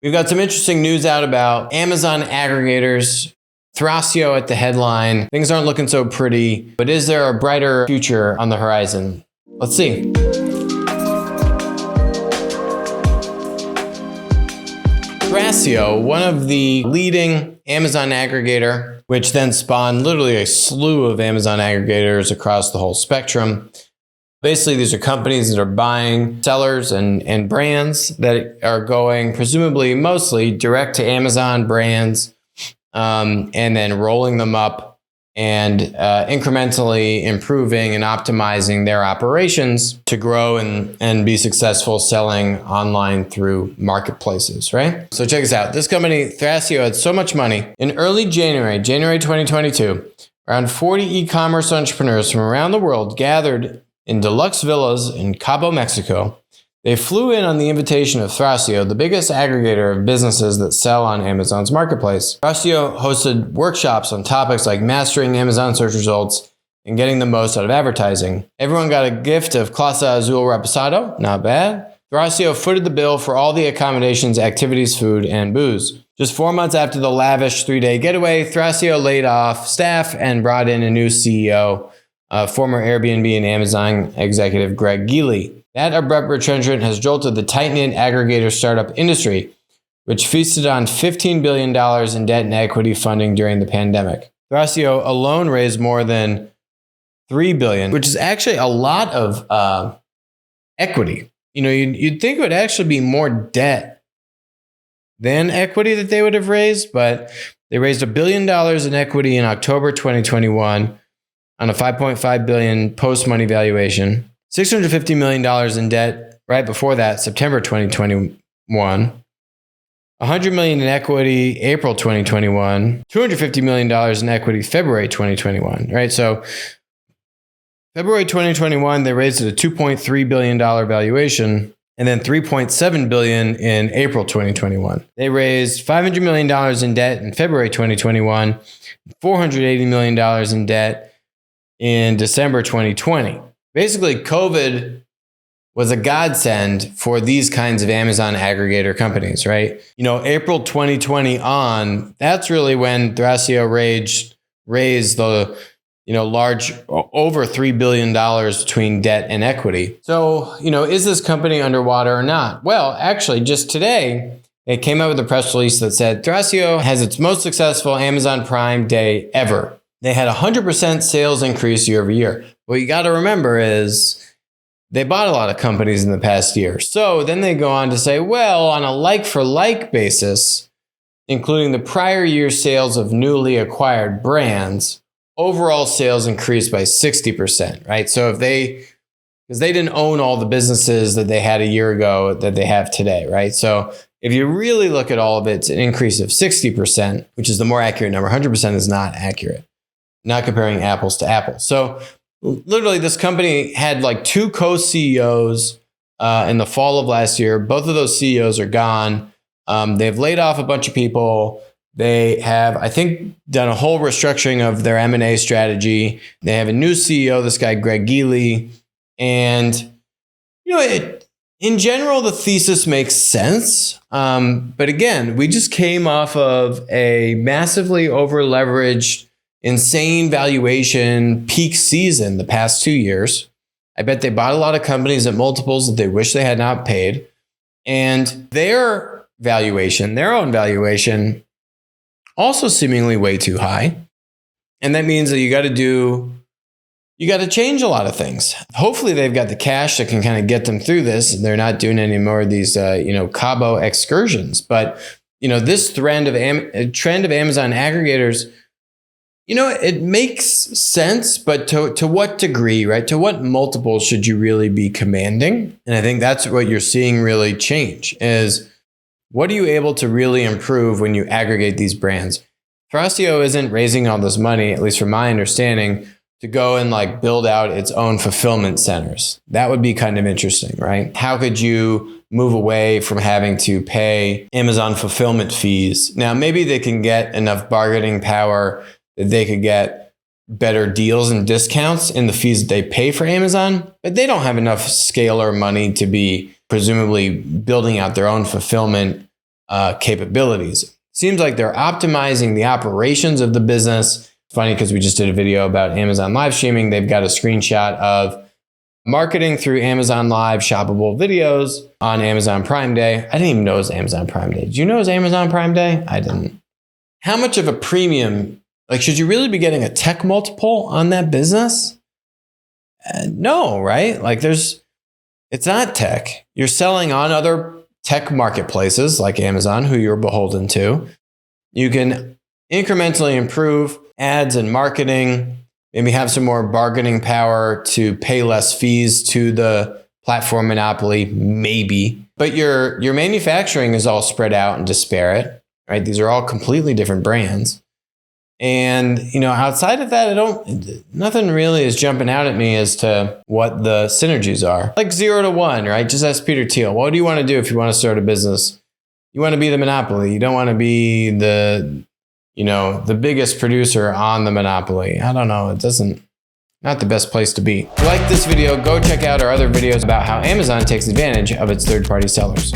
We've got some interesting news out about Amazon aggregators, Thrasio at the headline. Things aren't looking so pretty, but is there a brighter future on the horizon? Let's see. Thrasio, one of the leading Amazon aggregator, which then spawned literally a slew of Amazon aggregators across the whole spectrum. Basically, these are companies that are buying sellers and brands that are going presumably mostly direct to Amazon brands and then rolling them up and incrementally improving and optimizing their operations to grow and be successful selling online through marketplaces, right? So check this out. This company, Thrasio, had so much money. In early January 2022, around 40 e-commerce entrepreneurs from around the world gathered in deluxe villas in Cabo, Mexico. They flew in on the invitation of Thrasio, the biggest aggregator of businesses that sell on Amazon's marketplace. Thrasio hosted workshops on topics like mastering Amazon search results and getting the most out of advertising. Everyone got a gift of Clase Azul Reposado, not bad. Thrasio footed the bill for all the accommodations, activities, food, and booze. Just 4 months after the lavish 3-day getaway, Thrasio laid off staff and brought in a new CEO, former Airbnb and Amazon executive Greg Geely. That abrupt retrenchment has jolted the tight-knit aggregator startup industry, which feasted on $15 billion in debt and equity funding during the pandemic. Thrasio alone raised more than $3 billion, which is actually a lot of equity. You know, you'd think it would actually be more debt than equity that they would have raised, but they raised $1 billion in equity in October 2021 on a $5.5 billion post-money valuation, $650 million in debt right before that, September 2021, $100 million in equity, April 2021, $250 million in equity, February 2021, right? So February 2021, they raised it a $2.3 billion valuation, and then $3.7 billion in April 2021. They raised $500 million in debt in February 2021, $480 million in debt in December 2020. Basically, COVID was a godsend for these kinds of Amazon aggregator companies, right? You know, April 2020 on, that's really when Thrasio raised the, large, over $3 billion between debt and equity. So, is this company underwater or not? Well, actually, just today, it came out with a press release that said Thrasio has its most successful Amazon Prime day ever. They had 100% sales increase year over year. What you got to remember is they bought a lot of companies in the past year. So then they go on to say, well, on a like-for-like basis, including the prior year's sales of newly acquired brands, overall sales increased by 60%, right? So because they didn't own all the businesses that they had a year ago that they have today, right? So if you really look at all of it, it's an increase of 60%, which is the more accurate number. 100% is not accurate. Not comparing apples to apples. So literally this company had like 2 co-CEOs in the fall of last year. Both of those CEOs are gone. They've laid off a bunch of people. They have, I think, done a whole restructuring of their M&A strategy. They have a new CEO, this guy, Greg Geely. And, in general, the thesis makes sense. But again, we just came off of a massively over-leveraged, insane valuation peak season the past 2 years. I bet they bought a lot of companies at multiples that they wish they had not paid. And their own valuation, also seemingly way too high. And that means that you got to change a lot of things. Hopefully they've got the cash that can kind of get them through this. They're not doing any more of these, Cabo excursions. But, this trend of Amazon aggregators, it makes sense, but to what degree, right? To what multiple should you really be commanding? And I think that's what you're seeing really change is what are you able to really improve when you aggregate these brands? Thrasio isn't raising all this money, at least from my understanding, to go and build out its own fulfillment centers. That would be kind of interesting, right? How could you move away from having to pay Amazon fulfillment fees? Now, maybe they can get enough bargaining power that they could get better deals and discounts in the fees that they pay for Amazon, but they don't have enough scale or money to be presumably building out their own fulfillment capabilities. Seems like they're optimizing the operations of the business. It's funny because we just did a video about Amazon live streaming. They've got a screenshot of marketing through Amazon Live shoppable videos on Amazon Prime Day. I didn't even know it was Amazon Prime Day. Did you know it was Amazon Prime Day? I didn't. How much of a premium, like, should you really be getting a tech multiple on that business? No, right? Like, it's not tech. You're selling on other tech marketplaces like Amazon, who you're beholden to. You can incrementally improve ads and marketing, maybe have some more bargaining power to pay less fees to the platform monopoly, maybe. But your manufacturing is all spread out and disparate, right? These are all completely different brands. And, outside of that, nothing really is jumping out at me as to what the synergies are. Like 0 to 1, right? Just ask Peter Thiel. What do you want to do if you want to start a business? You want to be the monopoly. You don't want to be the biggest producer on the monopoly. I don't know. Not the best place to be. If you like this video, go check out our other videos about how Amazon takes advantage of its third-party sellers.